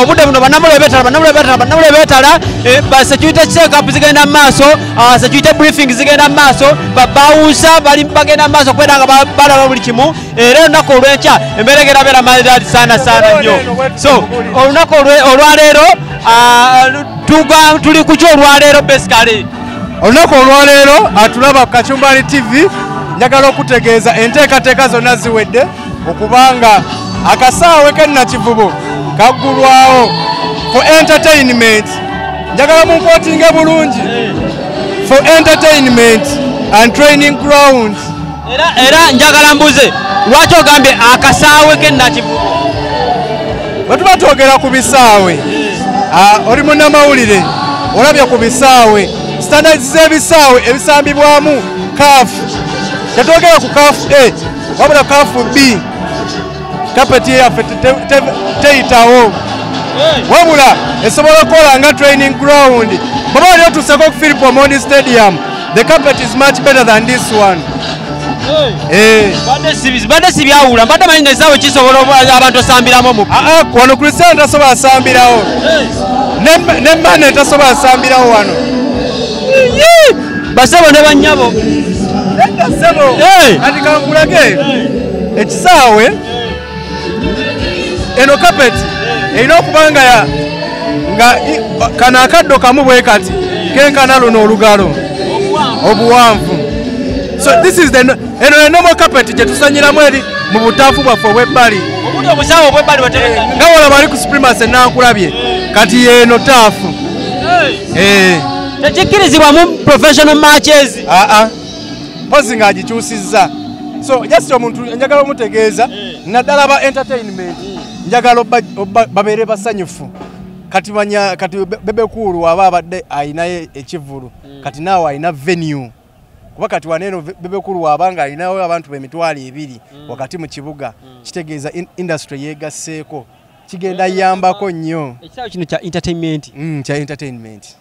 obudde buno bannamule betala ba security check up zigenda maaso security briefing zigenda maaso babawusa bali bagenda maaso kwedanga balaba buli kimu era olunaku olw'enkya embeera erabeera maridadi sana nnyo so olunaku olwaleero tuli ku kyo olwaleero basically olunaku olwaleero atulaba ku Kachumbali TV njagala okutegeeza enteekateeka zonna ziwedde okubanga akasaawe k'ennakivubo kaggulwawo for entertainment njagala munkootinge bulungi for entertainment and training grounds era njagala mbuze lwaki ogambye akasaawe k'ennakivubo bwe tuba twogera ku bisaawe oli munnamawulire olabye ku bisaawe standards z'ebisaawe ebisambibwamu kaafu tetwogera ku kaafu A wabula kaafu B kapeti yaffe teyitawo wabula esobola okukola nga training ground baba wali otuuseko ku Philip Omondi Stadium the carpet is much better than this one badde sibyawula mbadde manyi nesaawe kisobola abantu osambiramu wano Christian tasobola asambirawo nemmane tasobola asambirawo wano basebo ne bannyabo ati kankulage ekisaawe eno kapeti erina okuba nga kano akaddo kamu bwe kati kenkana luno olugalo obuwanvu so this is eno normal carpet gye tusanyiramu eri mu butaafu bwaffe obwebbali nga walaba ali ku supremacy enankulabye kati yeeno taafu tekikkirizibwamu professional matches pozi ng'agikyusizza so just omuntu njagala omutegeeza naddala ba entertainment njagala babeere basanyufu kati manya kati bebekulu aba abadde ayinayo ekivulu kati naawe ayina venue kuba kati waneeno bebekulu wabanga ayinawo abantu b'emitwalo 2 wakati mu kibuga kitegeeza industry yegasseeko kigenda yambako nnyo ekisaawe kino kya entertainment kya entertainment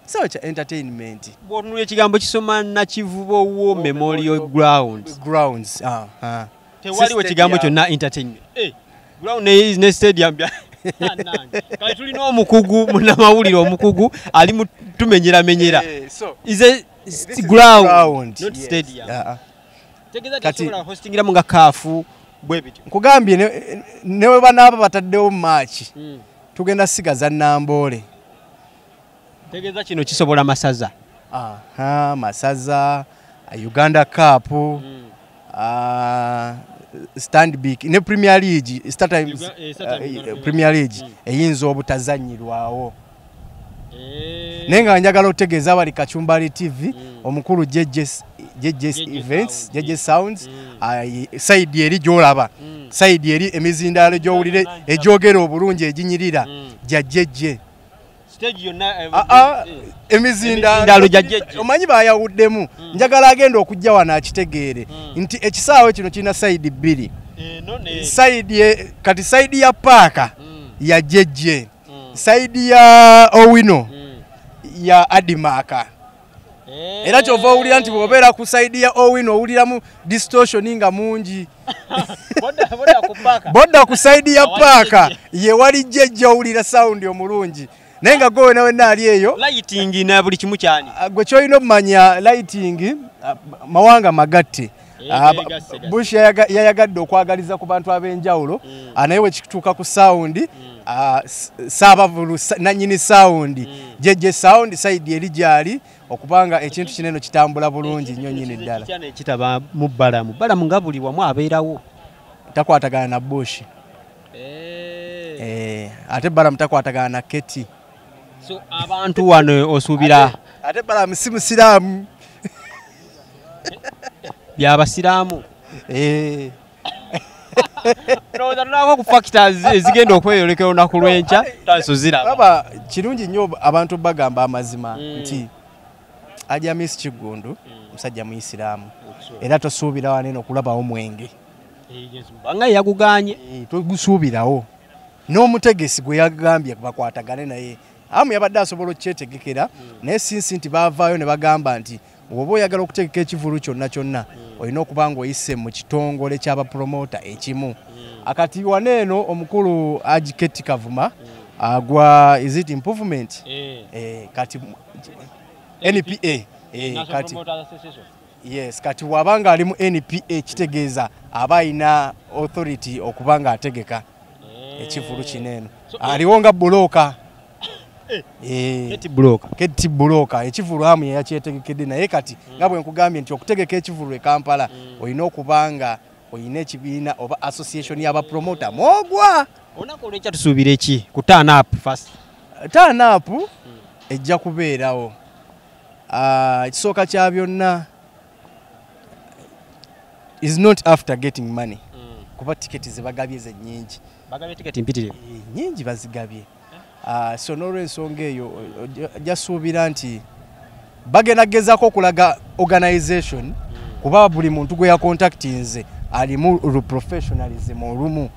kisaawe kya entertainment bw'otunula ekigambo kisoma Nakivubo War Memorial Grounds tewaliwo ekigambo kyonna entertainment ground ne stadium kale tulina omukugu munnamawulire omukugu ali tumenyeramenyera is a ground not stadium tegeza kisobola hostingiramu nga kaafu bwe bityo nkugambye ne we banaaba bataddewo match tugenda sigaza Namboole tegeza kino kisobola masaza masaza Uganda Cup Stanbic ne Premier League Premier League eyinza obutazanyirwawo naye nga njagala otegeeza abali Kachumbali TV omukulu JJ Events JJ Sounds side eri gyolaba side eri emizindaalo gyowulire egyogera obulungi eginyirira gya JJ stage yonna emizindaalo gya JJ omanyi bayawuddemu njagala agenda okujja wano akitegeere nti ekisaawe kino kirina side 2 side kati side ya paaka ya JJ side ya Owino ya Adimaka era kyova owulira nti bw'obeera ku side ya Owino owuliramu distortion nga mungi bodda ku side ya paaka ye wali JJ owulira sound omulungi naye nga gwe wenna ali eyo lighting na buli kimu kyani gwe kyolina omumanya lighting mawanga magatte Bush yayagadde okwagaliza ku bantu ab'enjawulo naye we kituuka ku sound saabavulu nannyini sound JJ Sound side eri gyali okubanga ekintu kineno kitambula bulungi nnyo nnyini ddala kitaba mu balamu nga buli wamu abeerawo takwatagana na Bush ate balamu takwatagana na Keti so abantu wano osuubira ate balamu si musiraamu byabasiraamu ndowooza tulako ku factors ezigenda okweyoleka olunaku lw'enkya tansuzira baba kirungi nnyo abantu bagamba amazima nti ajja Miss Kigundu musajja muisiraamu era tosuubira waneeno okulabawo mwenge banga yaguganye togusuubirawo n'omutegesi gwe yagambye bakwatagane naye amu yabadde asobola okyetegekera naye sinsi nti baavaayo ne bagamba nti woba oyagala okutegeka ekivulu kyonna olina okuba nga oyise mu kitongole ky'abapromota ekimu akati waneeno omukulu Ajiketi Kavuma agwa is it improvement kati NPA kati yes kati wabanga ali mu NPA kitegeeza aba ayina authority okubanga ategeka ekivulu kineno aliwo nga buloka Keti buloka ekivulu amu yakyetegekedde naye kati nga bwe nkugambye nti okutegeka ekivulu e Kampala olina okubanga oyina ekibiina oba association y'abapromota mogwa onako lwekya tusuubira eki ku turn up first turn up ejja kubeerawo ekisooka kya byonna is not after getting money kuba tiketi zebagabye ze nyingi bagabye tiketi mpitirivu nyingi bazigabye so n'olw'ensonga eyo jasuubira nti bagenda gezaako okulaga organization kuba buli muntu gwe yacontactinze alimu professionalism olumu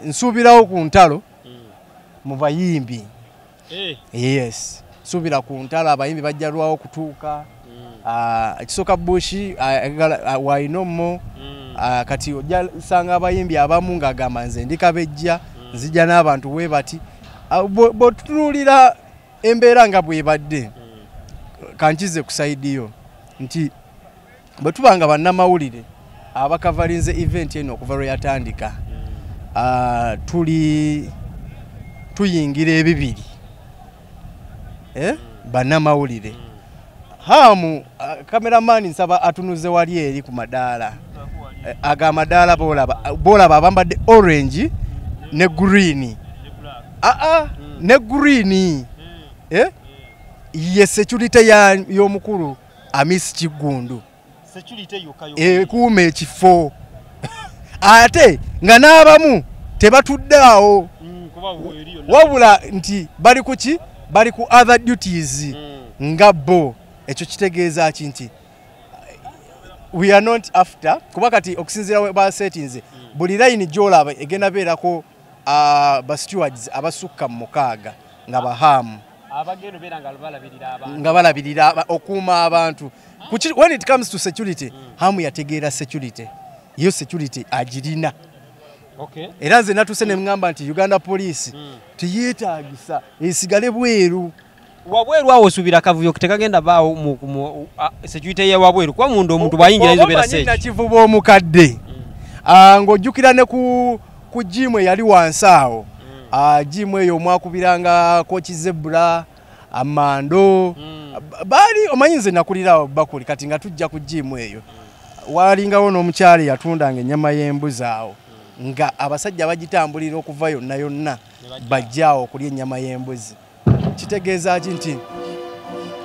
nsuubirawo ku ntalo mu bayimbi yes nsuubira ku ntalo abayimbi bajjalwawo kutuuka ekisooka bushi wainomo kati ojja sanga abayimbi abamu ng'agamba nze ndikabejja nzija n'abantu we bati bw'otunuulira embeera nga bw'ebadde kankize ku sayidiyo nti bwe tuba nga bannamawulire abakavalinze event eno okuva lwe yatandika tuyingira ebibiri bannamawulire hamu kameramani nsaba atunuze wali eri ku madaala agamadaala bolaba abambadde orange ne green ne green ye security y'omukulu Amisi Kigundu kuuma ekifo ate nga n'abamu tebatuddeawo wabula nti bali kuki bali ku other duties nga bo ekyo kitegeeza ki nti we are not after kuba kati okusinziira ba settings buli line gy'olaba egenda beerako ba stewards abasukka mu mukaaga nga bahamu abagendo beera nga balabirira okuuma abantu when it comes to security hamu yategeera security yo security agirina era nze natuse ne mugamba nti Uganda Police tiyeetaagisa esigale bweru wabweru awo osuubira akavuyo tekagenda baawo mu security ya wabweru kuba munda omuntu bwayingira izo beera seeki nakivuba omukadde ng'ojjukira ne ku jimu eyali wansi awo jimu eyo omwakubiranga Kochi Zebra Amando baali omanyize nakulirawo bakuli kati nga tujja ku jimu eyo walingawo n'omukyali yatundanga ennyama y'embuzi awo nga abasajja bagitambulira okuva yonna yonna bajjaawo okulya ennyama y'embuzi kitegeeza ki nti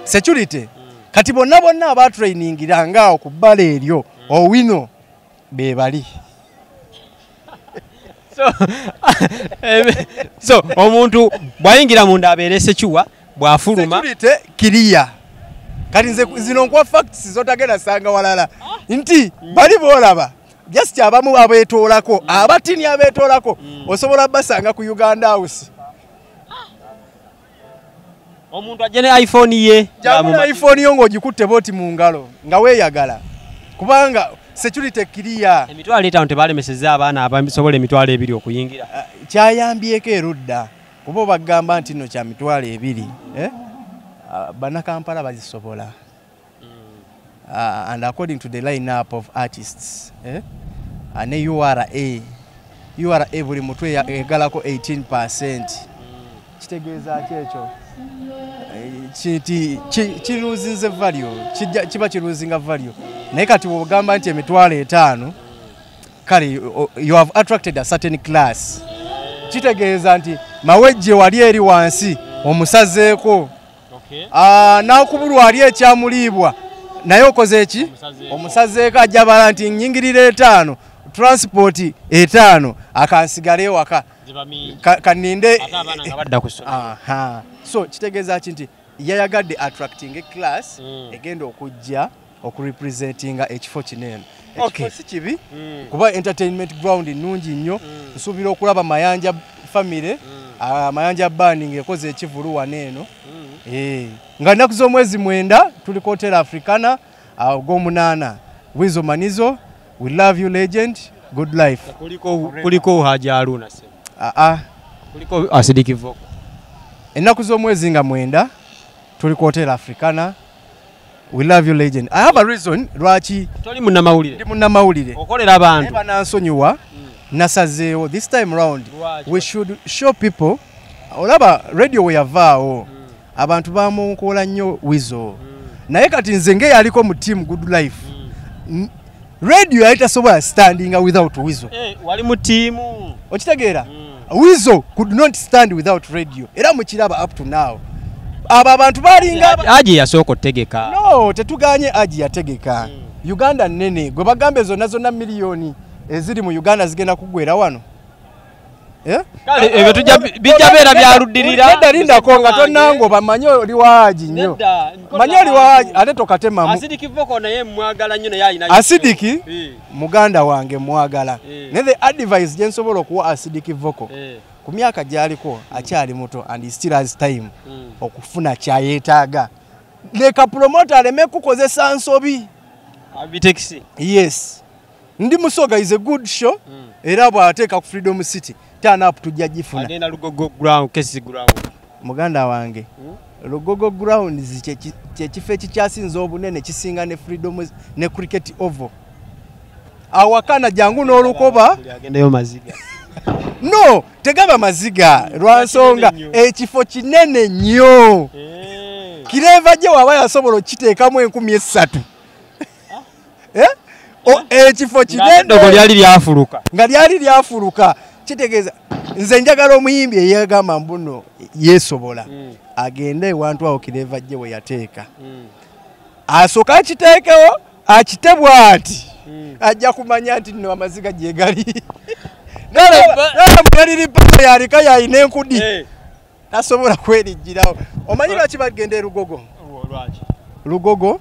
security kati bonna abatrainingiranga awo ku bbala eryo owino be bali so omuntu bwayingira munda abeere sekiwa bwafuluma security kiriya kati nze zino nkwa facts zotagenda sanga walala nti bali bolaba just abamu abeetoolako abatini abeetoolako osobola basanga ku Uganda House omuntu ajje ne iPhone ye jamuna iPhone yo ng'ogikutte boti mu ngalo nga weeyagala kubanga security kiriya emitwalo etaano tebalemesezza abaana abasobola emitwalo ebiri okuyingira kyayambyeko erudda kuba bagamba nti nno kya mitwalo ebiri bannakampala bazisobola and according to the line-up of artists ne URA buli mutwe egalako 18%. Kitegeeza kyekyo kiruzinze value kiba kiruzinga value naye kati wogamba nti emitwalo etaano kale you have attracted a certain class. Kitegeeza nti mawejje wali eri wansi omusazeeko nakubulwa ali ekyamuliibwa naye okoze eki omusazeeko ajabala nti nyingirira etaano transport etaano akansigale waka kaninde so kitegeeza nti yayagadde attracting a class egenda okujja okurepresentinga ekifo kinene. Okay, si kibi kuba entertainment ground nungi nnyo. Nsuubira okulaba Mayanja family Mayanja banding ekoze ekivulu waneeno nga nnaku z'omwezi 9 tuli ku Hotel Africana ogw'omunaana. Wizo Manizo, we love you legend, good life. Kuliko Haji Haruna se. Kuliko Asidiki Voko. Ennaku z'omwezi nga 9 tuli ku Hotel Africana. We love you legend. I have a reason lwaki toli munnamawulire. Ndi munnamawulire. Okolera abantu. Eba nansonyiwa nasazeewo this time round. We should show people olaba radio we yavaawo. Abantu bamunkola nnyo Wizo. Naye kati nze nge yaliko mu team good life. Radio haitasobola standing without Wizo. Wali mu team. Okitegeera? Wizo could not stand without radio. Era mukiraba up to now. Aba abantu balinga Aji yasoko tegeka. No, tetuganye Aji yategeka. Uganda nene gwe bagambe zonna miliyoni eziri mu Uganda zigenda kugwera wano. Kale ebyo tujja bijabera byaluddirira. Nedda linda konga tonango bamanyo oli waaji nnyo. Manyo oli waaji ate tokatemamu. Asidiki Voko naye mwagala nnyo naye alina. Asidiki muganda wange mwagala. Ne the advice je nsobola okuwa Asidiki Voko. Ku myaka gyaliko akyali muto and he still has time okufuna kyayetaaga. Leka promoter aleme kukozesa nsobi. Abitexi. Yes. Ndi Musoga is a good show. Era bw'ateeka ku Freedom City. Turn up tujja gifuna. Agenda Lugogo ground, Kesi ground. Muganda wange. Lugogo ground kifo ekikyasinza obunene kisinga ne Freedom ne Cricket Oval. Awakana jangu n'olukoba. Agendayo maziga. No, tegaba maziga lwansonga ekifo kinene nnyo. Kireva je waba yasobola okiteekamu 13,000. Ekifo kinene dogo lyali lyafuluka. Nga lyali lyafuluka. Kitegeeza nze njagala omuyimbi eyagamba mbuno yesobola. Agende ewantu awo kireva je we yateeka. Asooka akiteekewo akitebwa ati. Ajja kumanya nti nno amaziga gye gali. Nala mwaliri pano yalika yayina enkudi. Tasobola kwerijjirawo. Omanyi lwaki bagenda Lugogo? Lugogo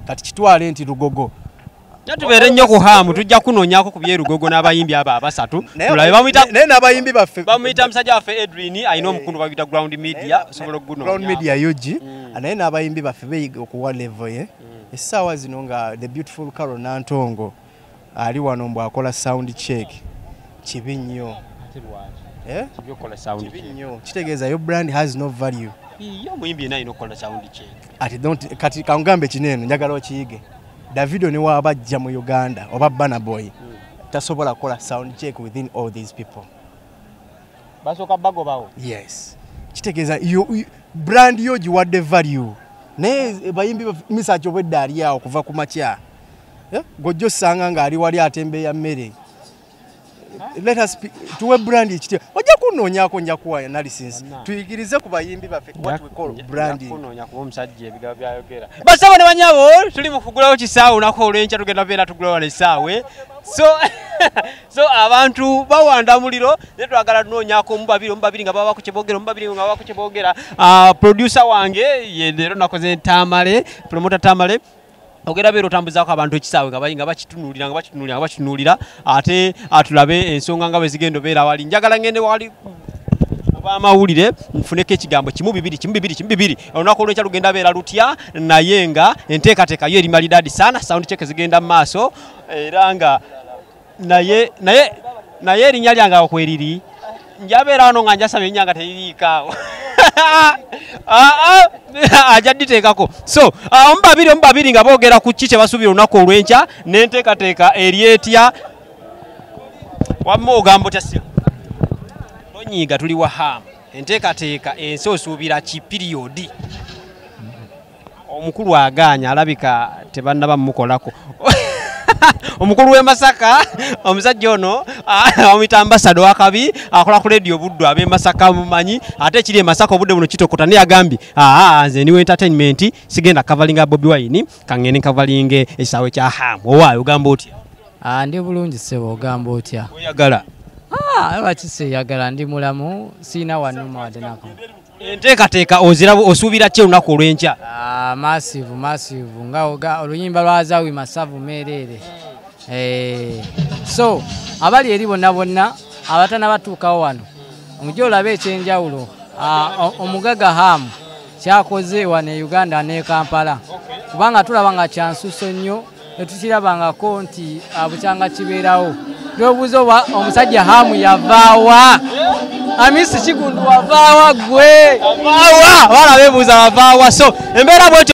kati kitwale nti Lugogo. Natubere nnyo ku hamu tujja kunoonyako ku byerugogo n'abayimbi abo abasatu. Tulabe bamuyita naye n'abayimbi baffe. Bamuyita musajja waffe Edwin ayina omukundu babita Ground Media osobola okugunoonya. Ground Media yogi naye n'abayimbi baffe beeyiga okuwa level ye. Essaawa zino nga the beautiful Carol Nantongo ali wano mbu akola sound check. Kibi nnyo. Kibyokola sound check. Kibi nnyo. Kitegeeza your brand has no value. Yo muyimbi yena ayina okukola sound check. Ati don't kati kangambe kinene njagala okiyige. Davido ne wabajja mu Uganda oba Burna Boy tasobola kola sound check within all these people. Basoka bago bawo. Yes. Kitegeeza brand yo giwadde value. Ne bayimbi misacho obwedda ali awo kuva ku makya. Gojjo sanga nga ali wali atembe ya mmere. Let us tuwe brand kityo. Ojja kunoonyako nja kuwa analysis. Tuyigirize ku bayimbi baffe what we call branding. Kunoonya ku omusajja ebigabo byayogera. Basaba ne banyabo tuli mu kugulawo kisaawe nako olw'enkya tugenda beera tugulawo n'essaawe. So abantu bawanda muliro ne twagala tunoonyako mu babiri nga baba ku kyeboogera mu babiri nga baba ku kyeboogera. Producer wange ye leero nakoze Tamale, promoter Tamale. Ogera bero tambuzaako abantu ekisaawe nga bayinga bakitunulira ate atulabe ensonga nga bwe zigenda beera wali njagala ngende wali abamawulire nfuneko ekigambo kimu bibiri olunaku olw'enkya lugenda beera lutya naye nga enteekateeka yo eri malidadi sana sound check zigenda mu maaso era nga naye erinnya lyange awo kweriri njabeera wano nga njasaba ennyanga teririikaawo ajja diteekako so omubabiri nga boogera ku ki kye basuubira olunaku olw'enkya n'enteekateeka eri etya wamma ogambo tasira tonyiiga tuli wa hamu enteekateeka ensi osuubira ki piriyodi omukulu agaanya alabika tebannaba mumukolako omukulu w'e Masaka omusajja ono omuyita ambassador wakabi akola ku radio buddu ab'e Masaka mumanyi ate ekiri e Masaka obudde buno kitokota naye agambye nze niwe entertainment sigenda covering Bobi Wine kangene covering ekisaawe kya hamu owaayo ogamba otya? Ndi bulungi sebo ogamba otya? Oyagala? Lwaki seyagala ndi mulamu siina wannuma wadde nako. Enteekateeka osuubira ki olunaku olw'enkya? Massive nga oluyimba lwa Zawi Masavu meerere. So abali eri bonna abatana batuukawo wano omujja olabe ekyenjawulo omugaga hamu kyakoze wane Uganda ne Kampala kubanga tulaba nga kyansuso nnyo netukirabangako nti bukyanga kibeerawo lyobuuza oba omusajja hamu yavaawa Amisi Kigundu wavaawa gwe avaawa abaana beebuuza bavaawa so embeera bwetyo